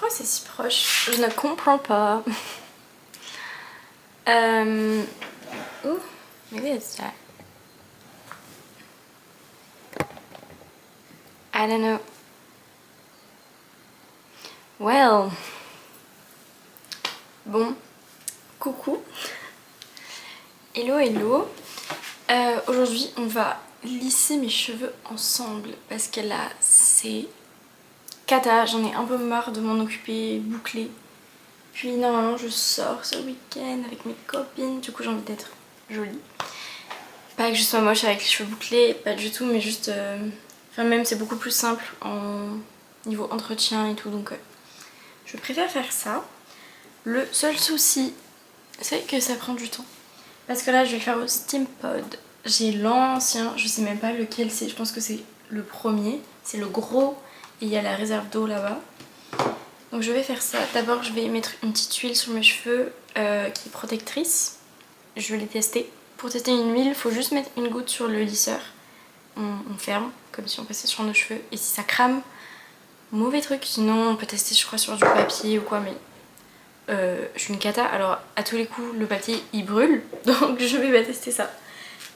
Pourquoi c'est si proche? Je ne comprends pas. Ooh, maybe it's that. I don't know. Well. Bon. Coucou. Hello, hello. Aujourd'hui, on va lisser mes cheveux ensemble parce que là, c'est cata. J'en ai un peu marre de m'en occuper, boucler. Puis normalement, je sors ce week-end avec mes copines. Du coup, j'ai envie d'être jolie. Pas que je sois moche avec les cheveux bouclés, pas du tout, mais juste... Enfin, même c'est beaucoup plus simple en niveau entretien et tout, donc je préfère faire ça. Le seul souci, c'est que ça prend du temps. Parce que là, je vais faire au Steam Pod. J'ai l'ancien, je sais même pas lequel c'est, je pense que c'est le premier. C'est le gros et il y a la réserve d'eau là-bas. Donc je vais faire ça. D'abord, je vais mettre une petite huile sur mes cheveux qui est protectrice. Je vais les tester. Pour tester une huile, il faut juste mettre une goutte sur le lisseur. On ferme, comme si on passait sur nos cheveux. Et si ça crame, mauvais truc. Sinon, on peut tester, je crois, sur du papier ou quoi, mais je suis une cata. Alors, à tous les coups, le papier, il brûle. Donc, je vais pas tester ça.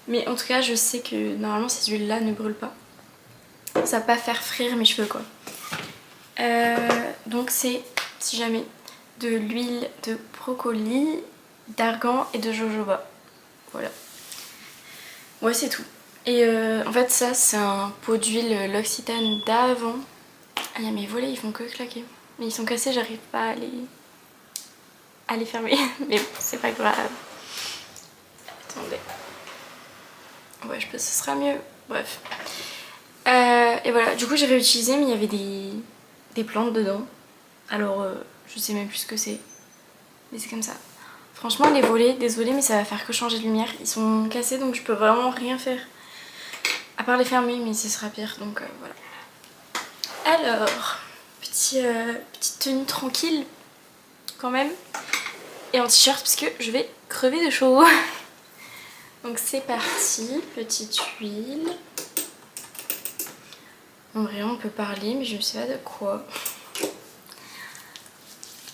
Mais en tout cas, je sais que normalement, ces huiles-là ne brûlent pas. Ça va pas faire frire mes cheveux, quoi. Donc, c'est, si jamais, de l'huile de brocoli, d'argan et de jojoba. Voilà. Ouais, c'est tout. Et en fait, ça, c'est un pot d'huile L'Occitane d'avant. Ah, il y a mes volets, ils font que claquer. Mais ils sont cassés, j'arrive pas à les fermer. Mais bon, c'est pas grave. Attendez. Ouais, je pense que ce sera mieux. Bref. Et voilà, du coup, j'ai réutilisé, mais il y avait des plantes dedans. Alors, je sais même plus ce que c'est. Mais c'est comme ça. Franchement, les volets, désolée, mais ça va faire que changer de lumière. Ils sont cassés, donc je peux vraiment rien faire. À part les fermer, mais ce sera pire, donc voilà. Alors, petite tenue tranquille, quand même. Et en t-shirt, parce que je vais crever de chaud. Donc c'est parti, petite huile. En vrai, on peut parler, mais je ne sais pas de quoi.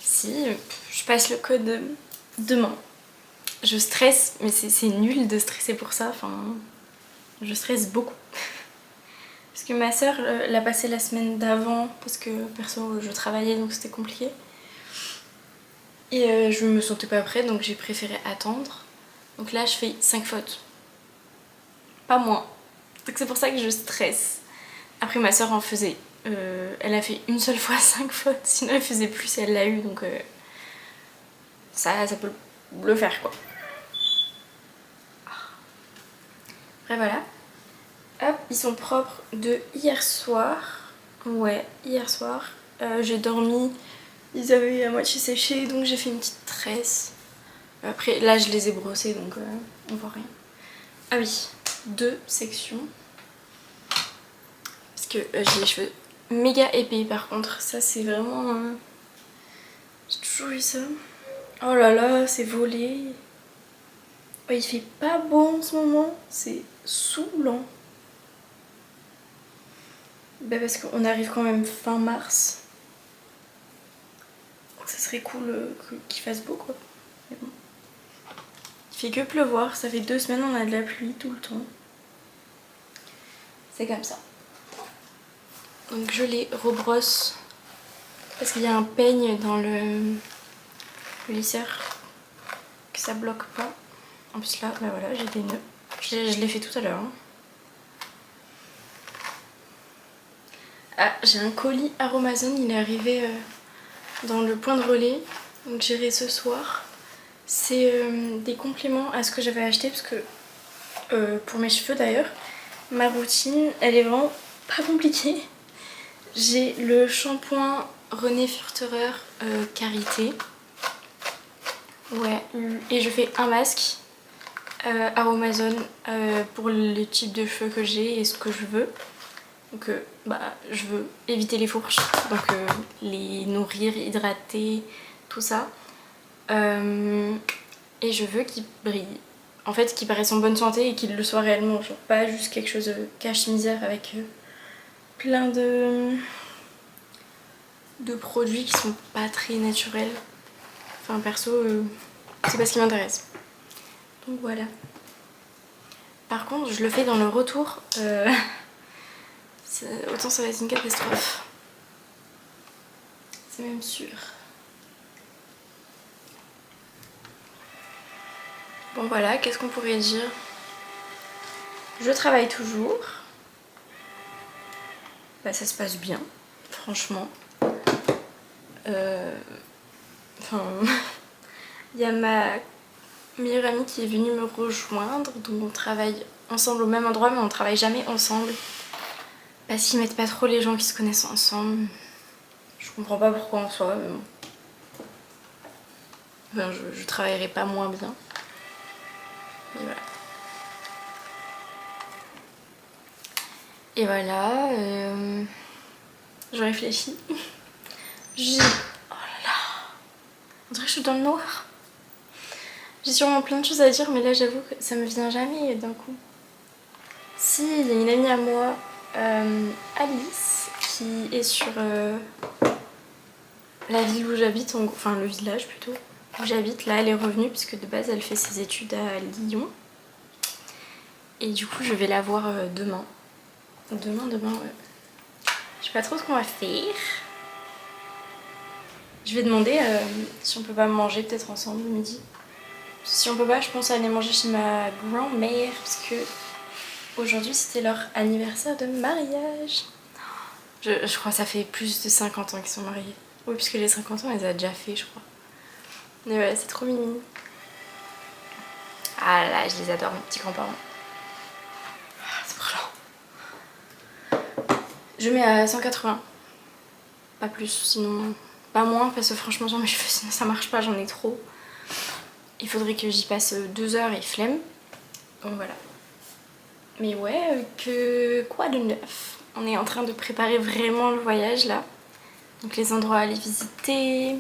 Si, je passe le code demain. Je stresse, mais c'est nul de stresser pour ça. Enfin, je stresse beaucoup. Parce que ma soeur l'a passé la semaine d'avant, parce que perso je travaillais donc c'était compliqué. Et je me sentais pas prête, donc j'ai préféré attendre. Donc là je fais 5 fautes. Pas moins. Donc c'est pour ça que je stresse. Après ma soeur en faisait. Elle a fait une seule fois 5 fautes, sinon elle faisait plus et elle l'a eu, donc ça peut le faire quoi. Après voilà. Hop, ils sont propres de hier soir. Ouais, hier soir. J'ai dormi, ils avaient à moitié séché, donc j'ai fait une petite tresse. Après, là je les ai brossés, donc on voit rien. Ah oui, 2 sections. Parce que j'ai les cheveux méga épais par contre. Ça c'est vraiment... J'ai toujours eu ça. Oh là là, c'est volé. Oh, il fait pas beau en ce moment. C'est saoulant. Bah parce qu'on arrive quand même fin mars. Donc ça serait cool qu'il fasse beau quoi. Mais bon. Il fait que pleuvoir. Ça fait 2 semaines on a de la pluie tout le temps. C'est comme ça. Donc je les rebrosse. Parce qu'il y a un peigne dans le lisseur. Que ça bloque pas. En plus là, bah voilà, j'ai des nœuds. Je l'ai fait tout à l'heure. Hein. Ah, j'ai un colis Aromazone, il est arrivé dans le point de relais. Donc j'irai ce soir. C'est des compléments à ce que j'avais acheté parce que pour mes cheveux d'ailleurs, ma routine elle est vraiment pas compliquée. J'ai le shampoing René Furterer Karité. Ouais, et je fais un masque Aromazone pour le type de cheveux que j'ai et ce que je veux. Donc bah, je veux éviter les fourches, donc les nourrir, hydrater, tout ça. Et je veux qu'ils brillent. En fait, qu'ils paraissent en bonne santé et qu'ils le soient réellement. Genre pas juste quelque chose de cache-misère avec plein de... de produits qui sont pas très naturels. Enfin perso, c'est pas ce qui m'intéresse. Donc voilà. Par contre, je le fais dans le retour. Autant ça va être une catastrophe. C'est même sûr. Bon voilà, qu'est-ce qu'on pourrait dire? Je travaille toujours. Bah ça se passe bien, franchement. Enfin, il y a ma meilleure amie qui est venue me rejoindre, donc on travaille ensemble au même endroit, mais on travaille jamais ensemble. Parce qu'ils mettent pas trop les gens qui se connaissent ensemble. Je comprends pas pourquoi en soi, mais bon. Enfin, je travaillerai pas moins bien. Et voilà. Et voilà, je réfléchis. J'ai... Oh là là, on dirait que je suis dans le noir. J'ai sûrement plein de choses à dire, mais là j'avoue que ça me vient jamais d'un coup. Si, il y a une amie à moi, Alice, qui est sur la ville où j'habite, enfin le village plutôt, où j'habite. Là elle est revenue puisque de base elle fait ses études à Lyon. Et du coup je vais la voir demain. Demain, ouais. Je sais pas trop ce qu'on va faire. Je vais demander si on peut pas manger peut-être ensemble le midi. Si on peut pas, je pense aller manger chez ma grand-mère parce que aujourd'hui c'était leur anniversaire de mariage. Je crois que ça fait plus de 50 ans qu'ils sont mariés. Oui, puisque les 50 ans, elle les a déjà fait, je crois. Mais voilà, c'est trop mignon. Ah là, je les adore, mes petits grands-parents. Ah, c'est brûlant. Je mets à 180. Pas plus, sinon... Pas moins, parce que franchement, mes cheveux, sinon ça marche pas, j'en ai trop. Il faudrait que j'y passe 2 heures et flemme. Donc voilà. Mais ouais, quoi de neuf? On est en train de préparer vraiment le voyage là. Donc les endroits à aller visiter.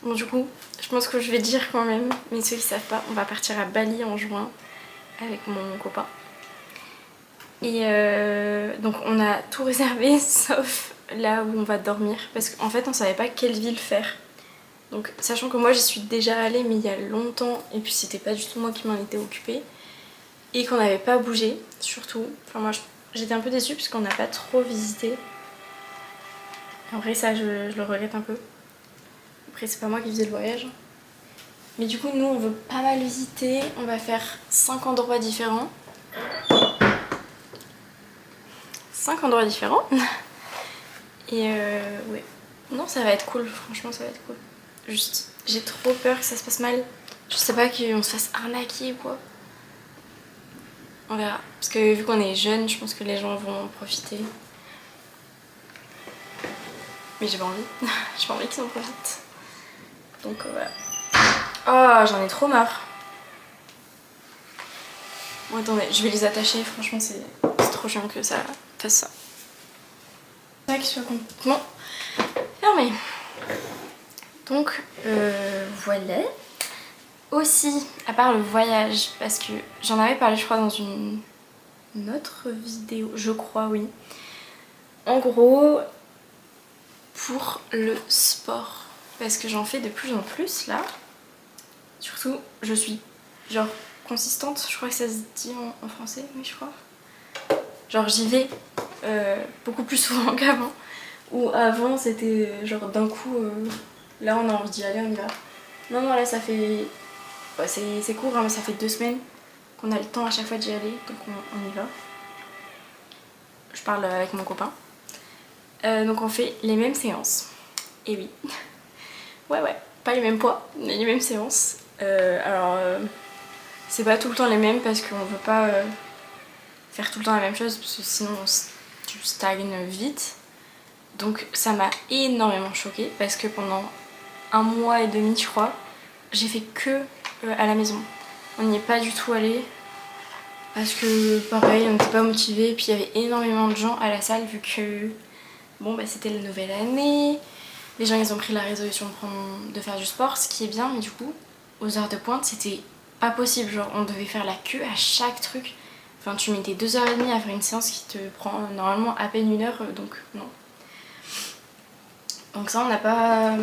Bon du coup, je pense que je vais dire quand même, mais ceux qui savent pas, on va partir à Bali en juin avec mon copain. Et donc on a tout réservé sauf là où on va dormir parce qu'en fait on savait pas quelle ville faire. Donc sachant que moi j'y suis déjà allée mais il y a longtemps et puis c'était pas du tout moi qui m'en étais occupée et qu'on n'avait pas bougé surtout. Enfin moi j'étais un peu déçue puisqu'on n'a pas trop visité. En vrai ça je le regrette un peu. Après c'est pas moi qui faisais le voyage. Mais du coup nous on veut pas mal visiter, on va faire 5 endroits différents. 5 endroits différents. Et ouais. Non ça va être cool, franchement ça va être cool. Juste j'ai trop peur que ça se passe mal. Je sais pas qu'on se fasse arnaquer ou quoi. On verra. Parce que vu qu'on est jeunes, je pense que les gens vont en profiter. Mais j'ai pas envie. J'ai pas envie qu'ils en profitent. Donc voilà. Oh j'en ai trop marre. Bon attendez, je vais les attacher, franchement c'est trop chiant que ça fasse ça. C'est vrai qu'il soit complètement fermé. Donc voilà. Aussi, à part le voyage, parce que j'en avais parlé je crois dans une autre vidéo, je crois oui. En gros, pour le sport, parce que j'en fais de plus en plus là. Surtout, je suis genre consistante, je crois que ça se dit en français, oui je crois. Genre j'y vais beaucoup plus souvent qu'avant. Ou avant c'était genre d'un coup, là on a envie d'y aller, on y va. Non non là ça fait, bah, c'est court hein, mais ça fait 2 semaines qu'on a le temps à chaque fois d'y aller, donc on y va. Je parle avec mon copain. Donc on fait les mêmes séances. Et oui. Ouais, pas les mêmes poids, mais les mêmes séances. C'est pas tout le temps les mêmes parce qu'on veut pas faire tout le temps la même chose parce que sinon tu stagnes vite. Donc ça m'a énormément choquée parce que pendant 1 mois et demi je crois, j'ai fait que à la maison. On n'y est pas du tout allé parce que pareil on n'était pas motivés, puis il y avait énormément de gens à la salle vu que bon bah c'était la nouvelle année. Les gens ils ont pris la résolution de faire du sport, ce qui est bien, mais du coup aux heures de pointe c'était pas possible, genre on devait faire la queue à chaque truc. Enfin tu mettais 2h30 à faire une séance qui te prend normalement à peine 1 heure, donc non. Donc ça on n'a pas...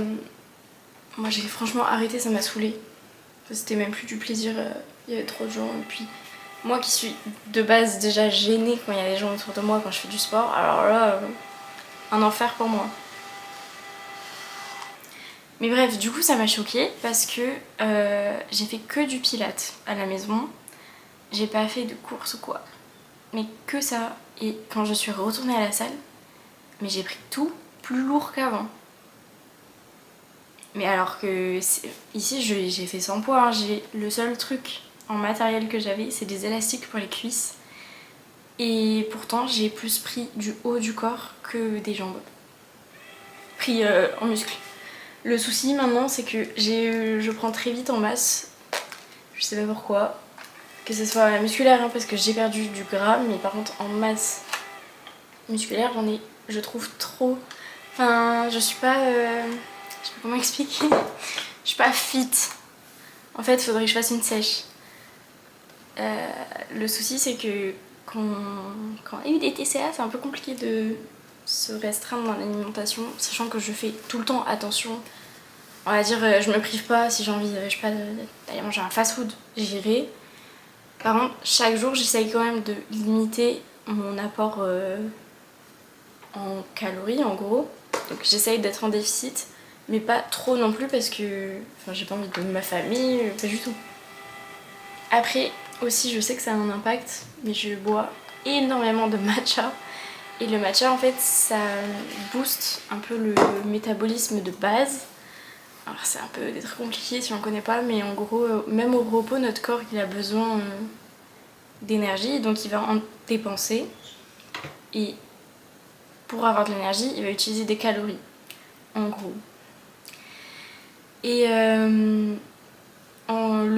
Moi j'ai franchement arrêté, ça m'a saoulée. C'était même plus du plaisir, il y avait trop de gens. Et puis moi qui suis de base déjà gênée quand il y a des gens autour de moi quand je fais du sport, alors là, un enfer pour moi. Mais bref, du coup ça m'a choquée parce que j'ai fait que du pilates à la maison. J'ai pas fait de course ou quoi. Mais que ça. Et quand je suis retournée à la salle, mais j'ai pris tout plus lourd qu'avant. Mais alors que ici j'ai fait sans poids, hein. Le seul truc en matériel que j'avais c'est des élastiques pour les cuisses. Et pourtant j'ai plus pris du haut du corps que des jambes. Pris en muscles. Le souci maintenant c'est que je prends très vite en masse. Je sais pas pourquoi. Que ce soit musculaire hein, parce que j'ai perdu du gras, mais par contre en masse musculaire j'en ai, je trouve, trop. Enfin je suis pas... je sais pas comment expliquer. Je suis pas fit. En fait, il faudrait que je fasse une sèche. Le souci, c'est que quand il y a eu des TCA, c'est un peu compliqué de se restreindre dans l'alimentation, sachant que je fais tout le temps attention. On va dire, je me prive pas si j'ai envie, je sais pas, d'aller manger un fast-food, j'irai. Par contre, chaque jour, j'essaye quand même de limiter mon apport en calories, en gros. Donc j'essaye d'être en déficit. Mais pas trop non plus parce que j'ai pas envie de ma famille, pas du tout. Après aussi je sais que ça a un impact, mais je bois énormément de matcha. Et le matcha en fait ça booste un peu le métabolisme de base. Alors c'est un peu des trucs compliqués si on connaît pas, mais en gros même au repos notre corps il a besoin d'énergie, donc il va en dépenser. Et pour avoir de l'énergie il va utiliser des calories en gros. Et le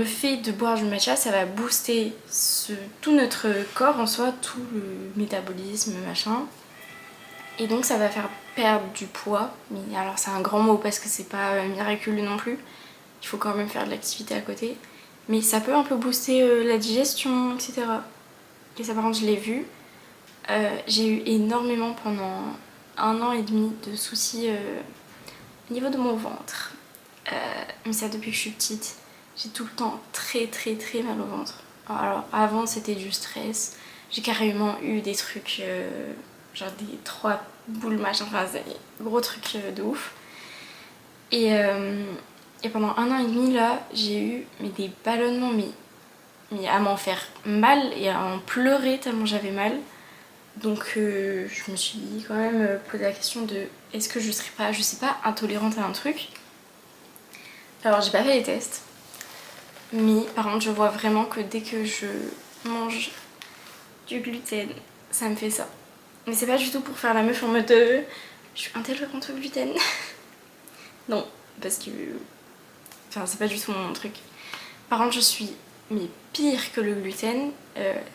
fait de boire du matcha, ça va booster tout notre corps en soi, tout le métabolisme, machin. Et donc ça va faire perdre du poids. Mais alors c'est un grand mot parce que c'est pas miraculeux non plus. Il faut quand même faire de l'activité à côté. Mais ça peut un peu booster la digestion, etc. Et ça par contre je l'ai vu. J'ai eu énormément pendant 1 an et demi de soucis au niveau de mon ventre. Mais ça depuis que je suis petite. J'ai tout le temps très mal au ventre. Alors avant c'était du stress. J'ai carrément eu des trucs genre des 3 boules machin, enfin des gros trucs de ouf. Et pendant 1 an et demi là j'ai eu des ballonnements mais à m'en faire mal et à en pleurer tellement j'avais mal. Donc je me suis quand même posé la question de est-ce que je serais pas, je sais pas, intolérante à un truc. Alors j'ai pas fait les tests, mais par contre je vois vraiment que dès que je mange du gluten, ça me fait ça. Mais c'est pas du tout pour faire la meuf en mode je suis intolérante au gluten. Non, parce que c'est pas du tout mon truc. Par contre je suis pire que le gluten,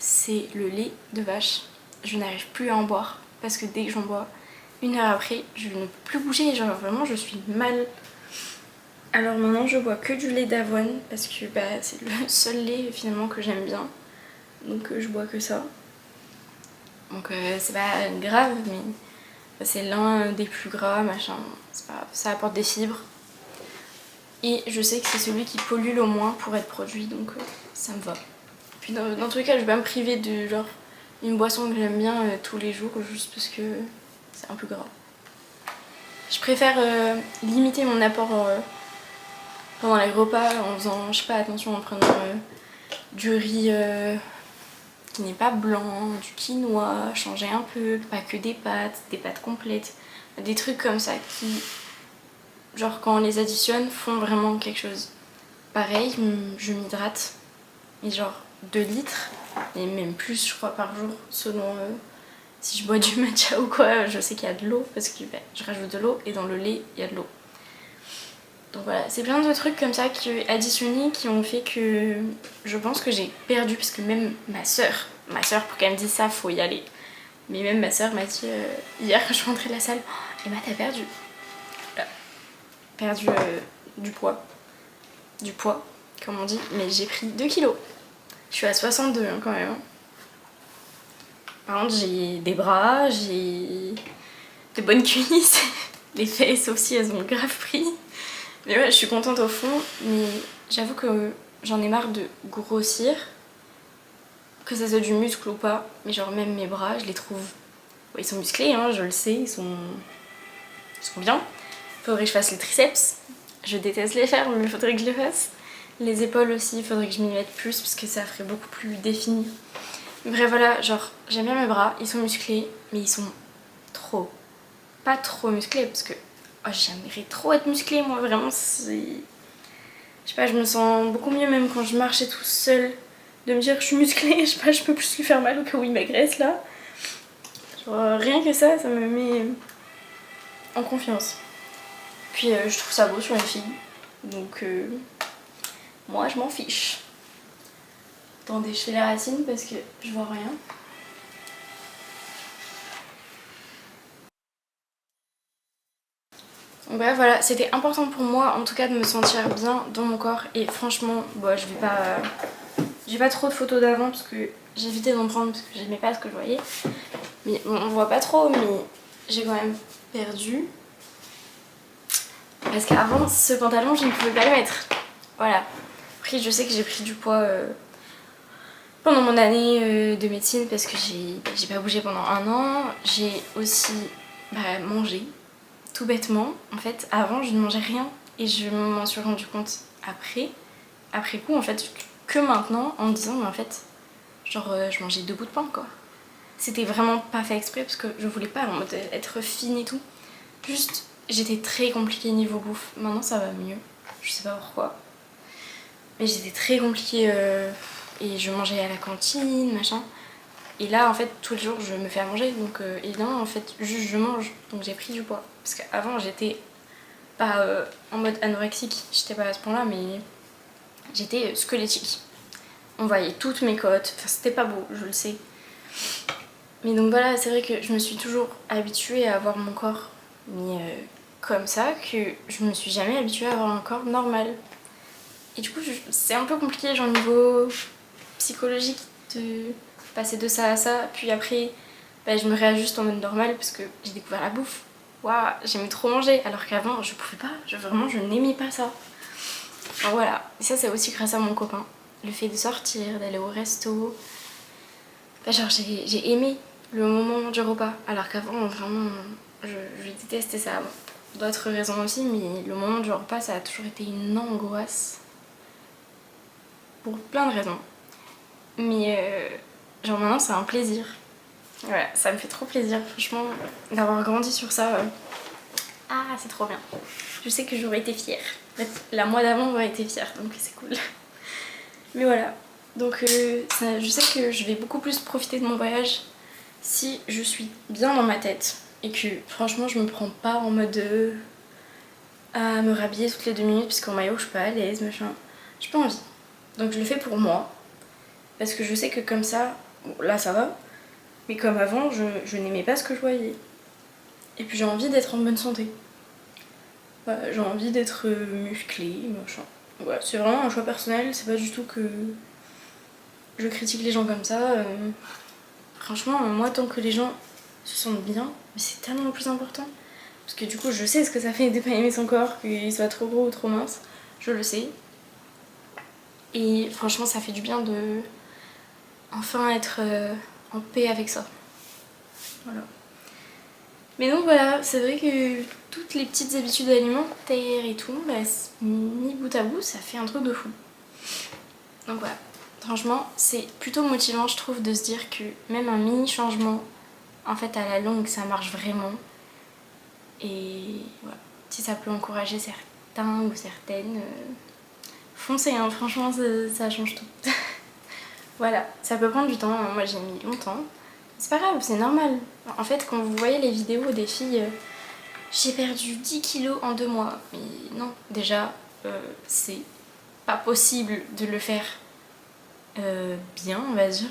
c'est le lait de vache. Je n'arrive plus à en boire parce que dès que j'en bois, 1 heure après, je ne peux plus bouger, genre vraiment je suis mal. Alors maintenant je bois que du lait d'avoine parce que c'est le seul lait finalement que j'aime bien. Donc je bois que ça. Donc c'est pas grave mais c'est l'un des plus gras machin. C'est pas grave, ça apporte des fibres. Et je sais que c'est celui qui pollue le moins pour être produit donc ça me va. Puis dans tous les cas je vais pas me priver de genre une boisson que j'aime bien tous les jours juste parce que c'est un peu gras. Je préfère limiter mon apport pendant les repas en faisant, je sais pas, attention en prenant du riz qui n'est pas blanc, du quinoa, changer un peu, pas que des pâtes complètes, des trucs comme ça qui, genre quand on les additionne, font vraiment quelque chose. Pareil, je m'hydrate, mais genre 2 litres, et même plus je crois par jour, selon si je bois du matcha ou quoi, je sais qu'il y a de l'eau parce que je rajoute de l'eau et dans le lait il y a de l'eau. Donc voilà, c'est plein de trucs comme ça qui additionnés qui ont fait que je pense que j'ai perdu, parce que même ma soeur pour qu'elle me dise ça, faut y aller. Mais même ma soeur m'a dit hier quand je suis rentrée de la salle, oh, Emma t'as perdu. Perdu du poids. Du poids, comme on dit, mais j'ai pris 2 kilos. Je suis à 62 hein, quand même. Par contre j'ai des bras, j'ai de bonnes cuisses. Les fesses aussi, elles ont grave pris. Mais ouais, je suis contente au fond, mais j'avoue que j'en ai marre de grossir. Que ça soit du muscle ou pas, mais genre même mes bras, je les trouve... Bon, ils sont musclés, hein, je le sais, ils sont bien. Faudrait que je fasse les triceps. Je déteste les faire, mais il faudrait que je les fasse. Les épaules aussi, il faudrait que je m'y mette plus parce que ça ferait beaucoup plus défini. Bref, voilà, genre j'aime bien mes bras, ils sont musclés, mais ils sont trop... Pas trop musclés parce que oh, j'aimerais trop être musclée, moi vraiment, c'est... Je sais pas, je me sens beaucoup mieux même quand je marche et tout seule. De me dire que je suis musclée, je sais pas, je peux plus lui faire mal au cas où il m'agresse là. Genre, rien que ça me met en confiance. Puis je trouve ça beau sur une fille, donc moi je m'en fiche. Attendez, je fais les racines parce que je vois rien. Donc bref, voilà, c'était important pour moi en tout cas de me sentir bien dans mon corps. Et franchement, bon, j'ai pas trop de photos d'avant parce que j'évitais d'en prendre parce que j'aimais pas ce que je voyais. Mais bon, on voit pas trop, mais j'ai quand même perdu. Parce qu'avant, ce pantalon, je ne pouvais pas le mettre. Voilà. Après, je sais que j'ai pris du poids pendant mon année de médecine parce que j'ai pas bougé pendant 1 an. J'ai aussi mangé, tout bêtement. En fait, avant, je ne mangeais rien et je m'en suis rendu compte après coup, en fait, que maintenant, en me disant, mais en fait, genre, je mangeais 2 bouts de pain, quoi. C'était vraiment pas fait exprès parce que je voulais pas en mode être fine et tout. Juste, j'étais très compliquée niveau bouffe. Maintenant, ça va mieux. Je sais pas pourquoi. Mais j'étais très compliquée et je mangeais à la cantine, machin. Et là, en fait, tous les jours, je me fais à manger. Donc, évidemment, en fait, juste je mange. Donc, j'ai pris du poids. Parce qu'avant, j'étais pas en mode anorexique. J'étais pas à ce point-là, mais j'étais squelettique. On voyait toutes mes côtes. Enfin, c'était pas beau, je le sais. Mais donc voilà, c'est vrai que je me suis toujours habituée à avoir mon corps mis comme ça, que je me suis jamais habituée à avoir un corps normal. Et du coup, c'est un peu compliqué, genre niveau psychologique, de passer de ça à ça. Puis après, je me réajuste en mode normal parce que j'ai découvert la bouffe. Waouh, j'aimais trop manger, alors qu'avant, je pouvais pas. Vraiment, je n'aimais pas ça. Alors voilà, et ça, c'est aussi grâce à mon copain. Le fait de sortir, d'aller au resto. Genre, j'ai aimé le moment du repas, alors qu'avant, vraiment, je détestais ça. Bon, d'autres raisons aussi, mais le moment du repas, ça a toujours été une angoisse. Pour plein de raisons. Mais genre maintenant, c'est un plaisir. Voilà, ça me fait trop plaisir, franchement, d'avoir grandi sur ça. Ah, c'est trop bien. Je sais que j'aurais été fière. La moi d'avant aurait été fière, donc c'est cool. Mais voilà. Donc je sais que je vais beaucoup plus profiter de mon voyage si je suis bien dans ma tête et que franchement je me prends pas en mode à me rhabiller toutes les 2 minutes parce qu'en maillot je suis pas à l'aise, machin. J'ai pas envie. Donc je le fais pour moi parce que je sais que comme ça, bon, là ça va, mais comme avant je n'aimais pas ce que je voyais. Et puis j'ai envie d'être en bonne santé. Voilà, j'ai envie d'être musclée, machin. Voilà, c'est vraiment un choix personnel, c'est pas du tout que je critique les gens comme ça. Franchement, moi, tant que les gens se sentent bien, mais c'est tellement le plus important. Parce que du coup, je sais ce que ça fait de pas aimer son corps, qu'il soit trop gros ou trop mince. Je le sais. Et franchement, ça fait du bien de enfin être en paix avec ça. Voilà. Mais donc voilà, c'est vrai que toutes les petites habitudes alimentaires et tout, mis bout à bout, ça fait un truc de fou. Donc voilà. Franchement, c'est plutôt motivant, je trouve, de se dire que même un mini changement, en fait, à la longue, ça marche vraiment. Et voilà, si ça peut encourager certains ou certaines, foncez, hein, franchement, ça change tout. Voilà, ça peut prendre du temps, hein. Moi j'ai mis longtemps. C'est pas grave, c'est normal. En fait, quand vous voyez les vidéos des filles, j'ai perdu 10 kilos en 2 mois. Mais non, déjà, c'est pas possible de le faire bien, on va dire.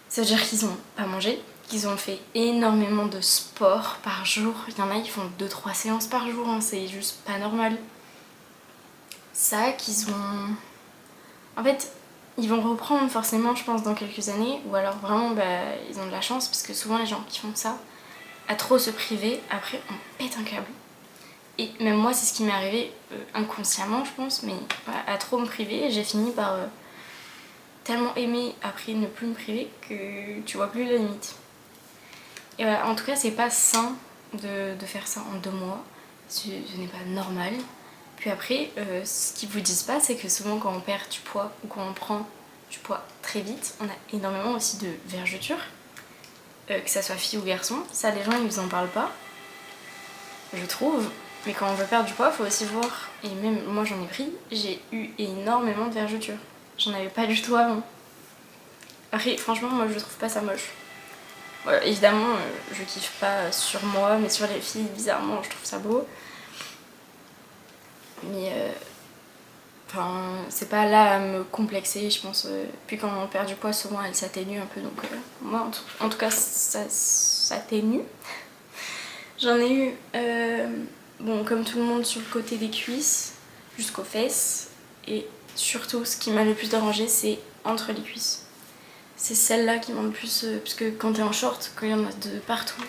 Ça veut dire qu'ils ont pas mangé, qu'ils ont fait énormément de sport par jour. Il y en a qui font 2-3 séances par jour, hein, c'est juste pas normal. Ça, qu'ils ont... En fait, ils vont reprendre forcément, je pense, dans quelques années. Ou alors vraiment, ils ont de la chance, parce que souvent les gens qui font ça, à trop se priver, après on pète un câble. Et même moi c'est ce qui m'est arrivé inconsciemment je pense, mais voilà, à trop me priver j'ai fini par tellement aimer après ne plus me priver que tu vois plus la limite. Et voilà, en tout cas c'est pas sain de faire ça en 2 mois, ce n'est pas normal. Puis après, ce qu'ils vous disent pas, c'est que souvent quand on perd du poids ou quand on prend du poids très vite, on a énormément aussi de vergetures, que ça soit fille ou garçon. Ça, les gens ils vous en parlent pas, je trouve. Mais quand on veut perdre du poids, faut aussi voir. Et même moi j'en ai pris, j'ai eu énormément de vergetures. J'en avais pas du tout avant. Après, franchement, moi je trouve pas ça moche. Voilà, évidemment, je kiffe pas sur moi, mais sur les filles, bizarrement, je trouve ça beau. Mais enfin, c'est pas là à me complexer, je pense. Puis quand on perd du poids, souvent elle s'atténue un peu, donc moi en tout cas ça s'atténue. J'en ai eu, bon, comme tout le monde, sur le côté des cuisses jusqu'aux fesses, et surtout ce qui m'a le plus dérangé, c'est entre les cuisses. C'est celle-là qui m'a le plus, parce que quand t'es en short, quand il y en a de partout,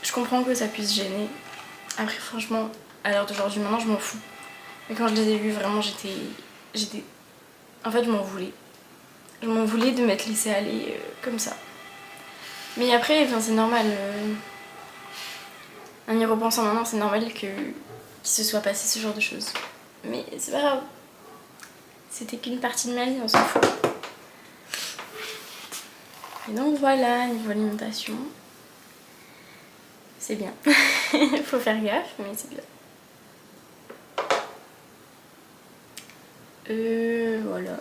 je comprends que ça puisse gêner. Après, franchement, à l'heure d'aujourd'hui, maintenant je m'en fous. Mais quand je les ai vus, vraiment j'étais... En fait, je m'en voulais. Je m'en voulais de m'être laissée aller comme ça. Mais après, enfin, c'est normal. En y repensant maintenant, c'est normal qu'il se soit passé ce genre de choses. Mais c'est pas grave. C'était qu'une partie de ma vie, on s'en fout. Et donc voilà, niveau alimentation. C'est bien. Faut faire gaffe, mais c'est bien. Voilà.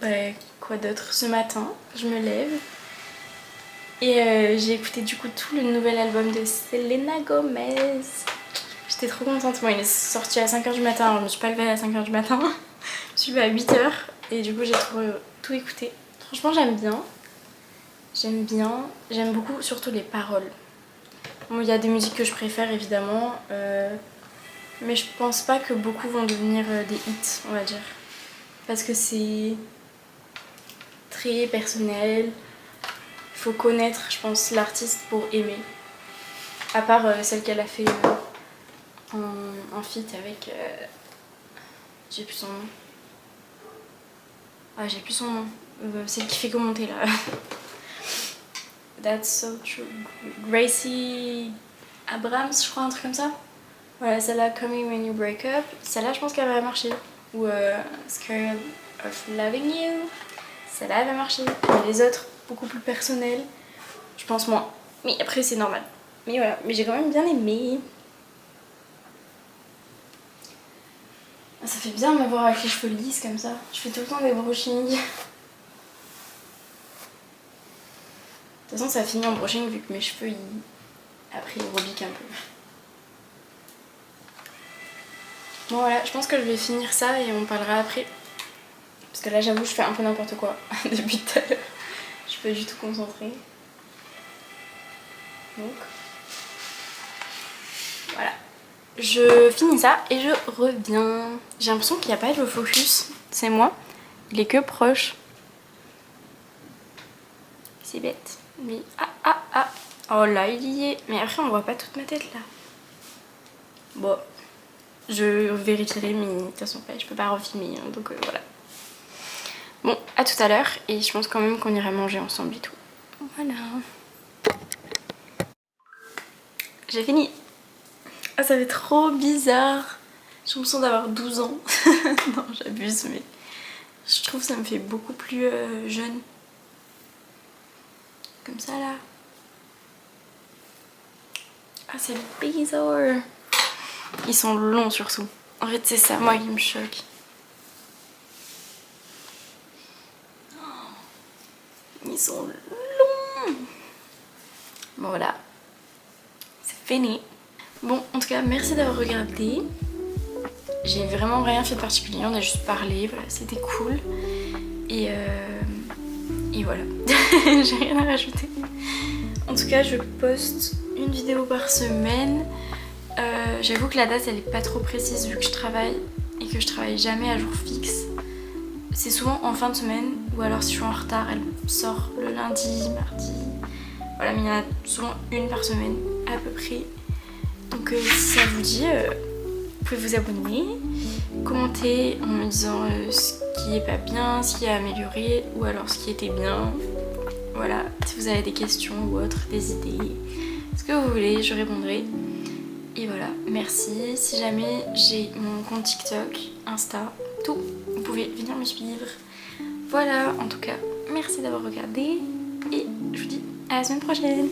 Bah, quoi d'autre? Ce matin, je me lève et j'ai écouté du coup tout le nouvel album de Selena Gomez. J'étais trop contente. Moi, il est sorti à 5h du matin, alors je me suis pas levée à 5h du matin. Je suis levée à 8h et du coup j'ai tout écouté. Franchement, j'aime bien. J'aime beaucoup surtout les paroles. Bon, il y a des musiques que je préfère évidemment, mais je pense pas que beaucoup vont devenir des hits, on va dire. Parce que c'est très personnel. Il faut connaître, je pense, l'artiste pour aimer. À part celle qu'elle a fait en feat avec... j'ai plus son nom. Ah, j'ai plus son nom. Celle qui fait commenter là. That's so true. Gracie Abrams, je crois, un truc comme ça. Voilà, celle-là, Coming When You Break Up. Celle-là, je pense qu'elle va marcher. Ou Scared of Loving You. Celle-là, elle va marcher. Mais les autres, beaucoup plus personnelles, je pense moins. Mais après, c'est normal. Mais voilà, mais j'ai quand même bien aimé. Ah, ça fait bien de m'avoir avec les cheveux lisses comme ça. Je fais tout le temps des brushings. De toute façon, ça finit en brushing vu que mes cheveux, après, ils rebiquent un peu. Bon voilà, je pense que je vais finir ça et on parlera après. Parce que là, j'avoue, je fais un peu n'importe quoi depuis tout à l'heure. Je suis pas du tout concentrée. Donc, voilà. Je finis ça et je reviens. J'ai l'impression qu'il n'y a pas de focus. C'est moi. Il est que proche. C'est bête. Mais ah. Oh là, il y est. Mais après, on voit pas toute ma tête là. Bon. Je vérifierai, mais de toute façon, je peux pas refilmer. Hein, donc voilà. Bon, à tout à l'heure. Et je pense quand même qu'on irait manger ensemble et tout. Voilà. J'ai fini. Ah, ça fait trop bizarre. J'ai l'impression d'avoir 12 ans. Non, j'abuse, mais je trouve que ça me fait beaucoup plus jeune. Comme ça, là. Ah, c'est bizarre. Ils sont longs, surtout. En fait, c'est ça, moi, qui me choque. Ils sont longs. Bon, voilà. C'est fini. Bon, en tout cas, merci d'avoir regardé. J'ai vraiment rien fait de particulier, on a juste parlé, voilà, c'était cool. Et voilà, j'ai rien à rajouter. En tout cas, je poste une vidéo par semaine. J'avoue que la date elle est pas trop précise vu que je travaille et que je travaille jamais à jour fixe. C'est souvent en fin de semaine ou alors si je suis en retard, elle sort le lundi, mardi. Voilà, mais il y en a souvent une par semaine à peu près. Donc si ça vous dit, vous pouvez vous abonner, commenter en me disant ce qui est pas bien, ce qui a amélioré ou alors ce qui était bien. Voilà, si vous avez des questions ou autres, des idées, ce que vous voulez, je répondrai. Et voilà, merci. Si jamais j'ai mon compte TikTok, Insta, tout, vous pouvez venir me suivre. Voilà, en tout cas, merci d'avoir regardé et je vous dis à la semaine prochaine.